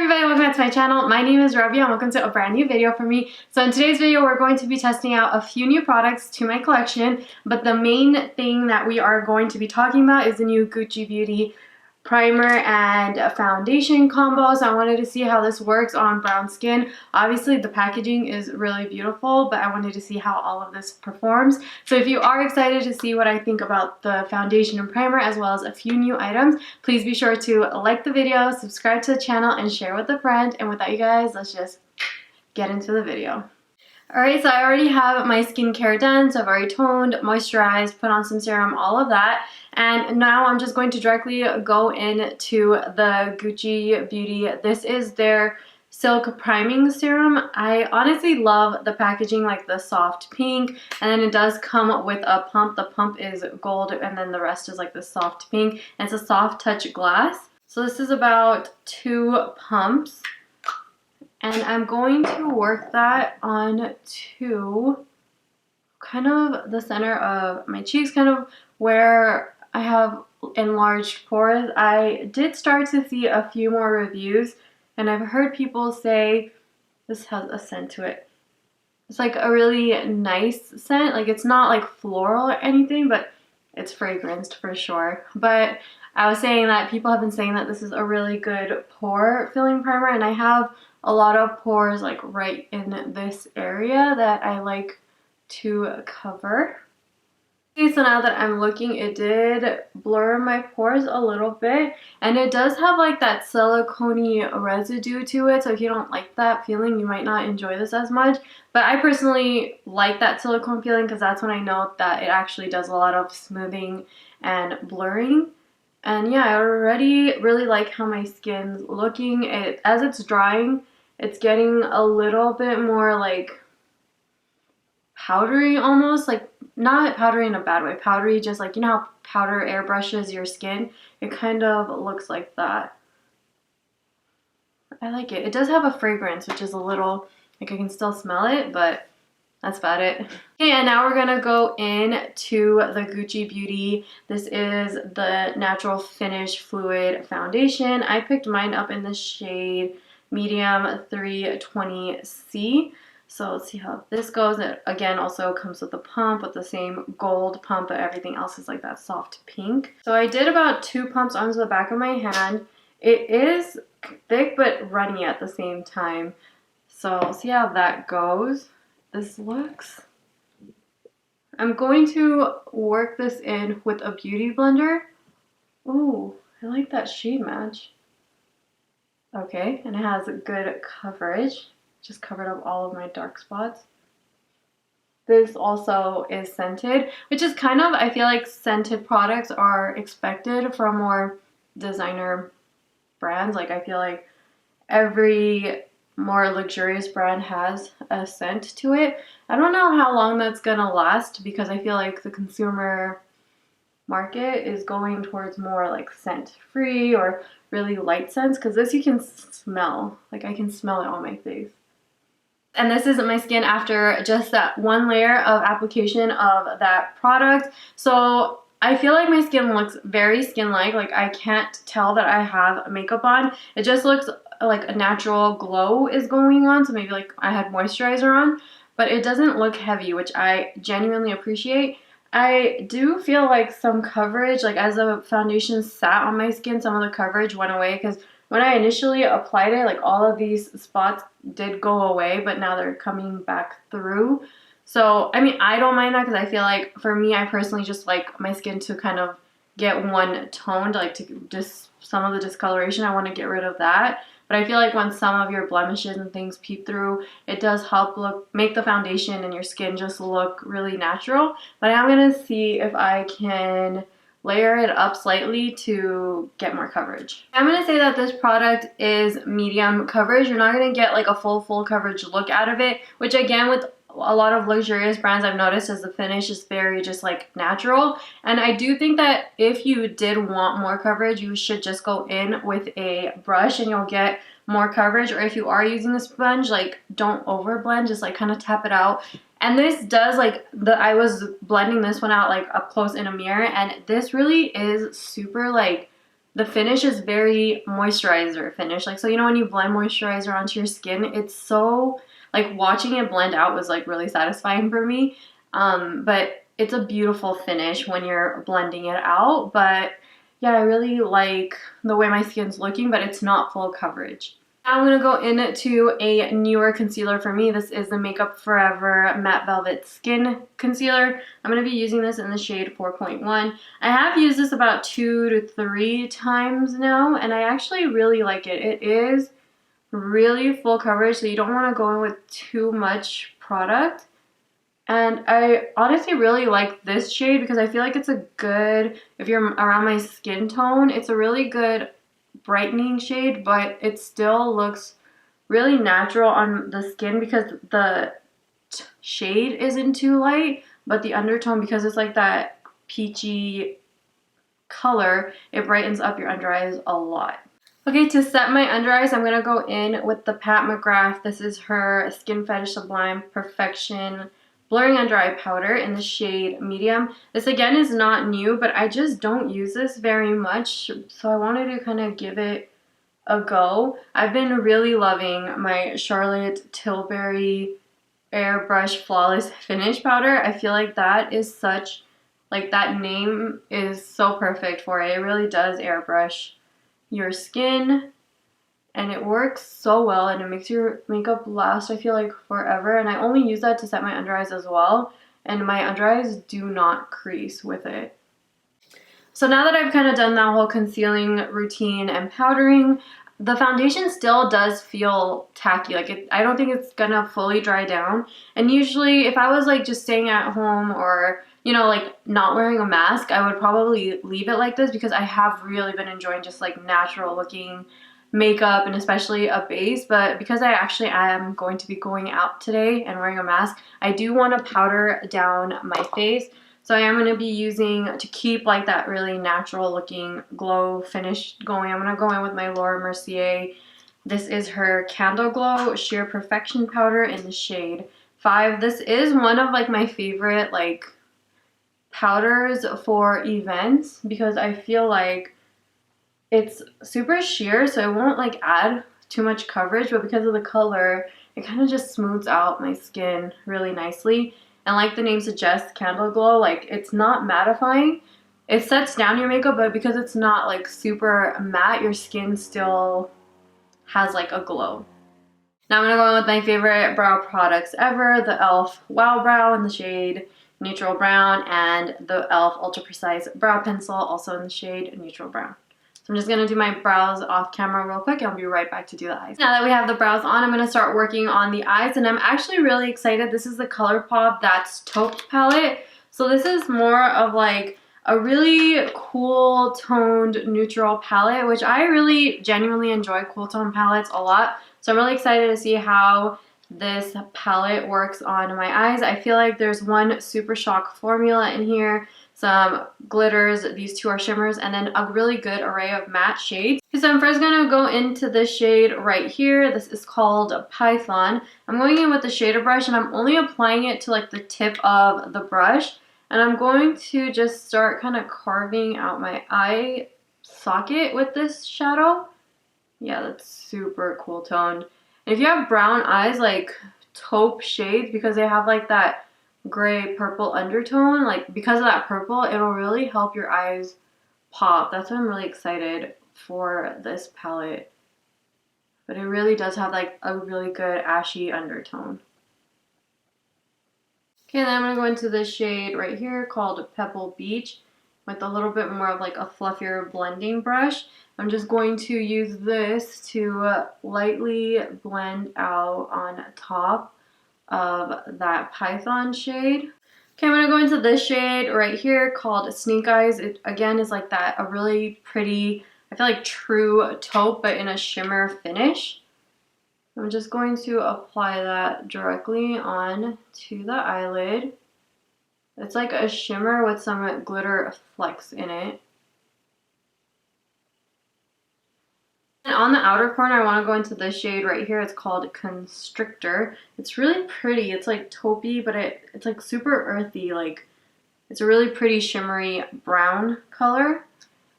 everybody, welcome back to my channel. My name is RABYA and welcome to a brand new video for me. So in today's video we're going to be testing out a few new products to my collection, but the main thing that we are going to be talking about is the new Gucci Beauty primer and foundation combo. So I wanted to see how this works on brown skin. Obviously the packaging is really beautiful, but I wanted to see how all of this performs. So if you are excited to see what I think about the foundation and primer as well as a few new items, please be sure to like the video, subscribe to the channel, and share with a friend. And without you guys, let's just get into the video. Alright, so I already have my skincare done, so I've already toned, moisturized, put on some serum, all of that. And now I'm just going to directly go into the Gucci Beauty. This is their Silk Priming Serum. I honestly love the packaging, like the soft pink, and then it does come with a pump. The pump is gold, and then the rest is like the soft pink, and it's a soft touch glass. So this is about 2 pumps. And I'm going to work that on to kind of the center of my cheeks, kind of where I have enlarged pores. I did start to see a few more reviews, and I've heard people say this has a scent to it. It's like a really nice scent. Like it's not like floral or anything, but it's fragranced for sure. But I was saying that people have been saying that this is a really good pore filling primer, and I have a lot of pores like right in this area that I like to cover. Okay, so now that I'm looking, it did blur my pores a little bit, and it does have like that silicone-y residue to it, so if you don't like that feeling, you might not enjoy this as much. But I personally like that silicone feeling because that's when I know that it actually does a lot of smoothing and blurring. And yeah, I already really like how my skin's looking. As it's drying, it's getting a little bit more like powdery almost, like not powdery in a bad way, powdery just like, you know how powder airbrushes your skin? It kind of looks like that. I like it. It does have a fragrance, which is a little, like I can still smell it, but that's about it. Okay, and now we're gonna go into the Gucci Beauty. This is the Natural Finish Fluid Foundation. I picked mine up in the shade Medium 320C. So let's see how this goes. It again also comes with a pump with the same gold pump, but everything else is like that soft pink. So I did about 2 pumps onto the back of my hand. It is thick but runny at the same time. So we'll see how that goes. This looks... I'm going to work this in with a beauty blender. Ooh, I like that shade match. Okay, and it has good coverage. Just covered up all of my dark spots. This also is scented, which is kind of, I feel like scented products are expected from more designer brands. Like I feel like every more luxurious brand has a scent to it. I don't know how long that's gonna last because I feel like the consumer market is going towards more like scent free or really light scents, because this you can smell. Like I can smell it on my face. And this isn't my skin after just that 1 layer of application of that product. So I feel like my skin looks very skin-like. Like I can't tell that I have makeup on. It just looks like a natural glow is going on. So maybe like I had moisturizer on, but it doesn't look heavy, which I genuinely appreciate. I do feel like some coverage, like as the foundation sat on my skin, some of the coverage went away because when I initially applied it, like all of these spots did go away, but now they're coming back through. So, I mean, I don't mind that because I feel like for me, I personally just like my skin to kind of get one toned, like to just some of the discoloration, I want to get rid of that. But I feel like when some of your blemishes and things peep through, it does help make the foundation and your skin just look really natural. But I'm going to see if I can layer it up slightly to get more coverage. I'm going to say that this product is medium coverage. You're not going to get like a full coverage look out of it, which again with a lot of luxurious brands I've noticed as the finish is very just like natural. And I do think that if you did want more coverage, you should just go in with a brush and you'll get more coverage. Or if you are using a sponge, like don't over blend, just like kind of tap it out. And this does like I was blending this one out like up close in a mirror, and this really is super like the finish is very moisturizer finish. Like, so you know when you blend moisturizer onto your skin, it's so, like, watching it blend out was like really satisfying for me. But it's a beautiful finish when you're blending it out. But yeah, I really like the way my skin's looking, but it's not full coverage. Now I'm going to go into a newer concealer for me. This is the Makeup Forever Matte Velvet Skin Concealer. I'm going to be using this in the shade 4.1. I have used this about 2 to 3 times now, and I actually really like it. It is really full coverage, so you don't want to go in with too much product. And I honestly really like this shade because I feel like it's a good, if you're around my skin tone, it's a really good brightening shade, but it still looks really natural on the skin because the shade isn't too light, but the undertone, because it's like that peachy color, it brightens up your under eyes a lot. Okay, to set my under eyes, I'm going to go in with the Pat McGrath. This is her Skin Fetish Sublime Perfection Blurring Under Eye Powder in the shade Medium. This again is not new, but I just don't use this very much, so I wanted to kind of give it a go. I've been really loving my Charlotte Tilbury Airbrush Flawless Finish Powder. I feel like that is such, like, that name is so perfect for it. It really does airbrush your skin, and it works so well, and it makes your makeup last, I feel like, forever. And I only use that to set my under eyes as well, and my under eyes do not crease with it. So now that I've kind of done that whole concealing routine and powdering, the foundation still does feel tacky. Like, I don't think it's gonna fully dry down. And usually if I was like just staying at home or, you know, like not wearing a mask, I would probably leave it like this because I have really been enjoying just like natural looking makeup and especially a base. But because I actually am going to be going out today and wearing a mask, I do want to powder down my face. So I am going to be using, to keep like that really natural looking glow finish going, I'm going to go in with my Laura Mercier. This is her Candle Glow Sheer Perfection Powder in the shade 5. This is one of like my favorite like powders for events because I feel like it's super sheer, so it won't like add too much coverage, but because of the color, it kind of just smooths out my skin really nicely. And like the name suggests, Candle Glow, like it's not mattifying. It sets down your makeup, but because it's not like super matte, your skin still has like a glow. Now I'm going to go in with my favorite brow products ever, the e.l.f. Wow Brow in the shade Neutral Brown, and the e.l.f. Ultra Precise Brow Pencil, also in the shade Neutral Brown. I'm just going to do my brows off camera real quick and I'll be right back to do the eyes. Now that we have the brows on, I'm going to start working on the eyes, and I'm actually really excited. This is the Colourpop That's Taupe palette. So this is more of like a really cool toned neutral palette, which I really genuinely enjoy cool tone palettes a lot. So I'm really excited to see how this palette works on my eyes. I feel like there's one Super Shock formula in here, some glitters, these two are shimmers, and then a really good array of matte shades. So I'm first going to go into this shade right here. This is called Python. I'm going in with the shader brush and I'm only applying it to like the tip of the brush. And I'm going to just start kind of carving out my eye socket with this shadow. Yeah, that's super cool toned. And if you have brown eyes, like taupe shades, because they have like that gray purple undertone, like because of that purple, it'll really help your eyes pop. That's why I'm really excited for this palette. But it really does have like a really good ashy undertone. Okay, then I'm going to go into this shade right here called Pebble Beach with a little bit more of like a fluffier blending brush. I'm just going to use this to lightly blend out on top of that Python shade. Okay, I'm going to go into this shade right here called Snake Eyes. It again is like that, a really pretty, I feel like true taupe, but in a shimmer finish. I'm just going to apply that directly on to the eyelid. It's like a shimmer with some glitter flecks in it. And on the outer corner, I want to go into this shade right here. It's called Constrictor. It's really pretty. It's like taupey, but it's like super earthy. Like, it's a really pretty shimmery brown color.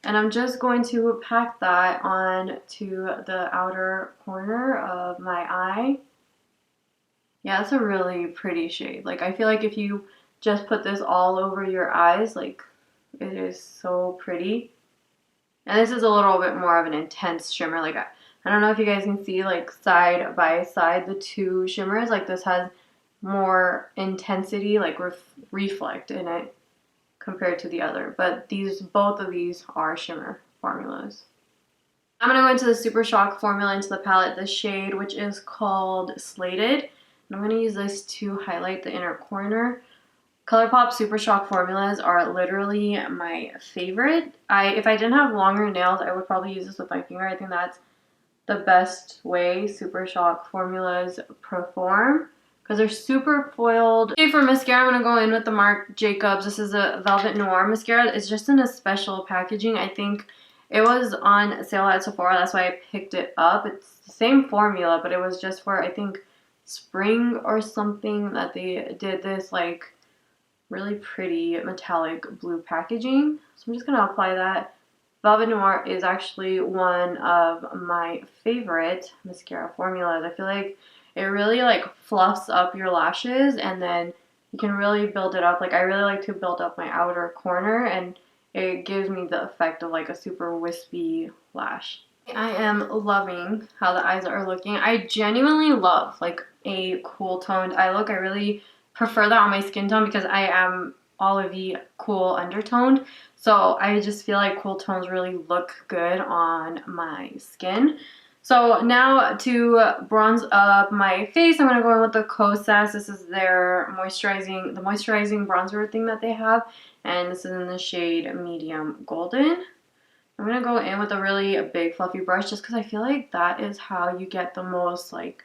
And I'm just going to pack that on to the outer corner of my eye. Yeah, it's a really pretty shade. Like, I feel like if you just put this all over your eyes, like, it is so pretty. And this is a little bit more of an intense shimmer. Like, I don't know if you guys can see, like, side by side, the two shimmers. Like, this has more intensity, like, reflect in it compared to the other. But both of these are shimmer formulas. I'm going to go into the Super Shock formula into the palette, the shade, which is called Slated. And I'm going to use this to highlight the inner corner. Colourpop Super Shock formulas are literally my favorite. If I didn't have longer nails, I would probably use this with my finger. I think that's the best way Super Shock formulas perform because they're super foiled. Okay, for mascara, I'm going to go in with the Marc Jacobs. This is a Velvet Noir mascara. It's just in a special packaging. I think it was on sale at Sephora. That's why I picked it up. It's the same formula, but it was just for, I think, spring or something that they did this, like, really pretty metallic blue packaging. So I'm just going to apply that. Velvet Noir is actually one of my favorite mascara formulas. I feel like it really like fluffs up your lashes and then you can really build it up. Like, I really like to build up my outer corner and it gives me the effect of like a super wispy lash. I am loving how the eyes are looking. I genuinely love like a cool toned eye look. I really prefer that on my skin tone because I am olivey, cool undertoned. So I just feel like cool tones really look good on my skin. So now to bronze up my face, I'm going to go in with the KOSAS. This is their moisturizing bronzer thing that they have. And this is in the shade Medium Golden. I'm going to go in with a really big fluffy brush just because I feel like that is how you get the most like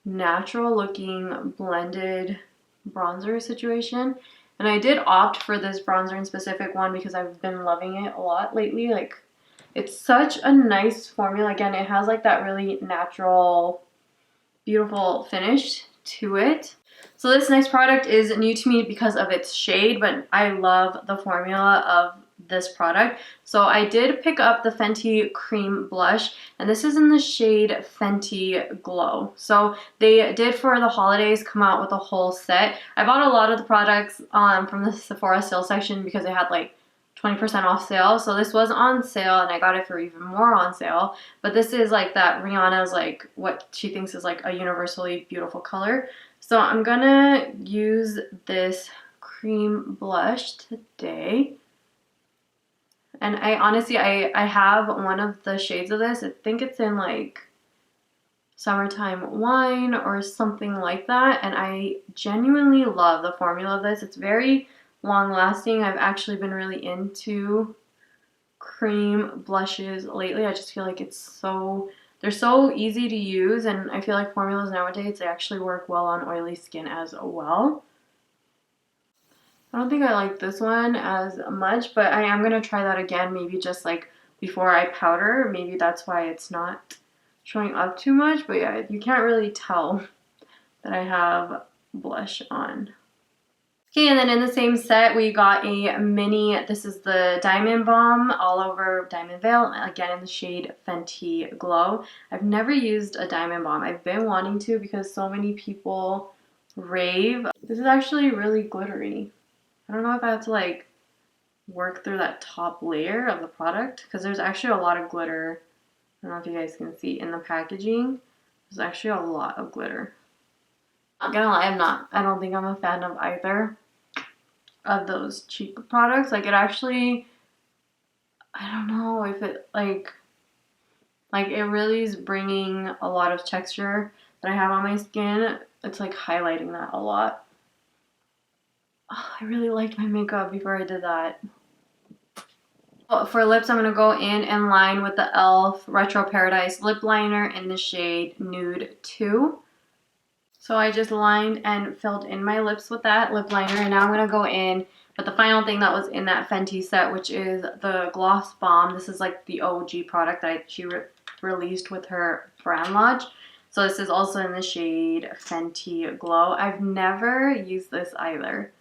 natural looking blended bronzer situation. And I did opt for this bronzer in specific one because I've been loving it a lot lately. Like, it's such a nice formula. Again, it has like that really natural, beautiful finish to it. So this next product is new to me because of its shade, but I love the formula of this product. So I did pick up the Fenty Cream Blush, and this is in the shade Fenty Glow. So they did, for the holidays, come out with a whole set. I bought a lot of the products from the Sephora sale section because they had like 20% off sale. So this was on sale and I got it for even more on sale. But this is like that Rihanna's like what she thinks is like a universally beautiful color. So I'm gonna use this cream blush today. And I honestly, I have one of the shades of this. I think it's in like Summertime Wine or something like that. And I genuinely love the formula of this. It's very long lasting. I've actually been really into cream blushes lately. I just feel like they're so easy to use, and I feel like formulas nowadays, they actually work well on oily skin as well. I don't think I like this one as much, but I am going to try that again, maybe just like before I powder. Maybe that's why it's not showing up too much, but yeah, you can't really tell that I have blush on. Okay, and then in the same set, we got a mini, this is the Diamond Balm All Over Diamond Veil, again in the shade Fenty Glow. I've never used a Diamond Balm. I've been wanting to because so many people rave. This is actually really glittery. I don't know if I have to like work through that top layer of the product because there's actually a lot of glitter. I don't know if you guys can see in the packaging. There's actually a lot of glitter. Not gonna lie, I don't think I'm a fan of either of those cheap products. Like, it actually, I don't know if it like it really is bringing a lot of texture that I have on my skin. It's like highlighting that a lot. Oh, I really liked my makeup before I did that. For lips, I'm going to go in and line with the e.l.f. Retro Paradise lip liner in the shade Nude 2. So I just lined and filled in my lips with that lip liner, and now I'm going to go in with the final thing that was in that Fenty set, which is the Gloss Bomb. This is like the OG product that she released with her brand launch. So this is also in the shade Fenty Glow. I've never used this either.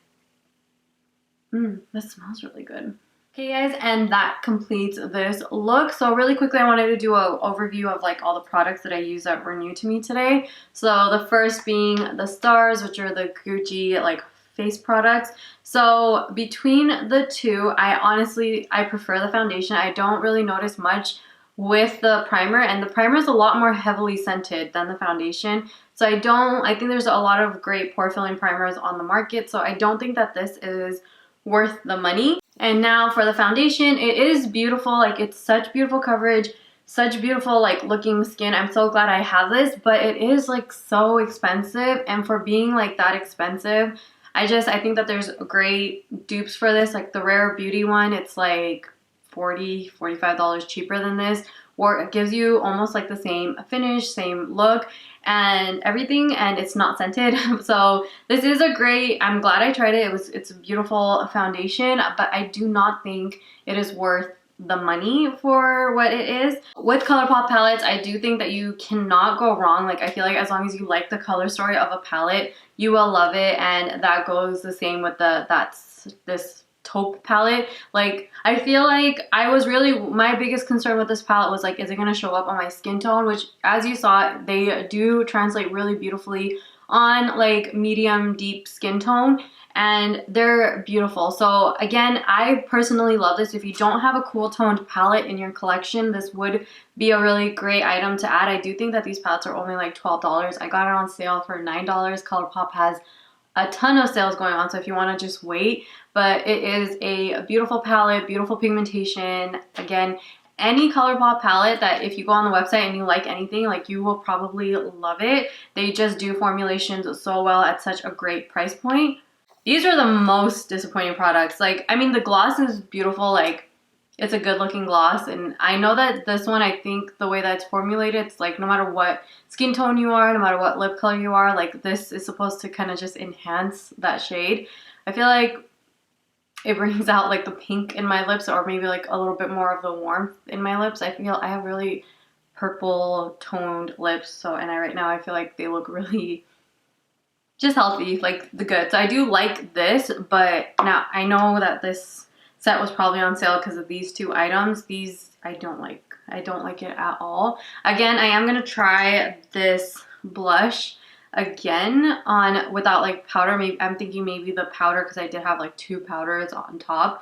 This smells really good. Okay guys, and that completes this look. So really quickly, I wanted to do an overview of like all the products that I used that were new to me today. So the first being the Stars, which are the Gucci like face products. So between the two, I prefer the foundation. I don't really notice much with the primer, and the primer is a lot more heavily scented than the foundation. So I think there's a lot of great pore filling primers on the market, so I don't think that this is worth the money. And now for the foundation, it is beautiful. Like, it's such beautiful coverage, such beautiful like looking skin. I'm so glad I have this, but it is like so expensive, and for being like that expensive, I think that there's great dupes for this. Like the Rare Beauty one, it's like $40, $45 cheaper than this, or it gives you almost like the same finish, same look and everything, and it's not scented. So this is a great, I'm glad I tried it. It's a beautiful foundation, but I do not think it is worth the money for what it is. With Colourpop palettes, I do think that you cannot go wrong. Like, I feel like as long as you like the color story of a palette, you will love it, and that goes the same with this taupe palette. Like, I feel like my biggest concern with this palette was like, is it going to show up on my skin tone? Which, as you saw, they do translate really beautifully on like medium deep skin tone, and they're beautiful. So again, I personally love this. If you don't have a cool toned palette in your collection, this would be a really great item to add. I do think that these palettes are only like $12. I got it on sale for $9. Colourpop has a ton of sales going on, so if you want to just wait. But it is a beautiful palette, beautiful pigmentation. Again, any Colourpop palette that if you go on the website and you like anything, like, you will probably love it. They just do formulations so well at such a great price point. These are the most disappointing products. Like, I mean, the gloss is beautiful, like, it's a good looking gloss, and I know that this one, I think the way that it's formulated, it's like no matter what skin tone you are, no matter what lip color you are, like, this is supposed to kind of just enhance that shade. I feel like it brings out like the pink in my lips, or maybe like a little bit more of the warmth in my lips. I feel I have really purple toned lips, so, and right now I feel like they look really just healthy, like the good. So I do like this, but now I know that this set was probably on sale because of these two items. These I don't like. I don't like it at all. Again, I am gonna try this blush again on without like powder. Maybe I'm thinking maybe the powder, because I did have like two powders on top,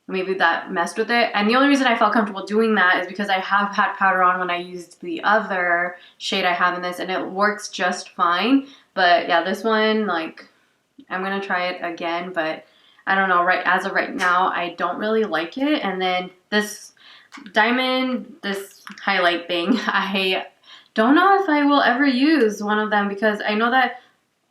maybe that messed with it. And the only reason I felt comfortable doing that is because I have had powder on when I used the other shade I have in this, and it works just fine. But yeah, this one, like, I'm gonna try it again, but I don't know, as of right now, I don't really like it. And then this diamond, this highlight thing, I don't know if I will ever use one of them, because I know that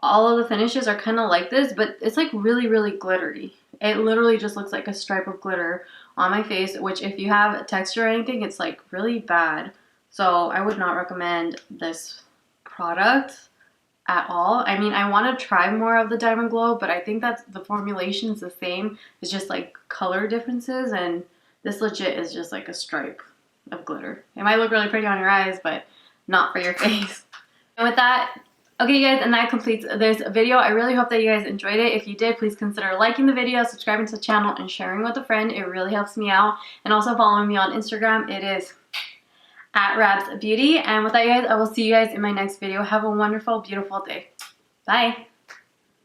all of the finishes are kind of like this, but it's like really, really glittery. It literally just looks like a stripe of glitter on my face, which if you have texture or anything, it's like really bad. So I would not recommend this product at all. I mean, I want to try more of the Diamond Glow, but I think that the formulation is the same. It's just like color differences, and this legit is just like a stripe of glitter. It might look really pretty on your eyes, but not for your face. And with that, okay you guys, and that completes this video. I really hope that you guys enjoyed it. If you did, please consider liking the video, subscribing to the channel, and sharing with a friend. It really helps me out. And also following me on Instagram. It is @RabsBeauty. And with that, guys, I will see you guys in my next video. Have a wonderful, beautiful day. Bye.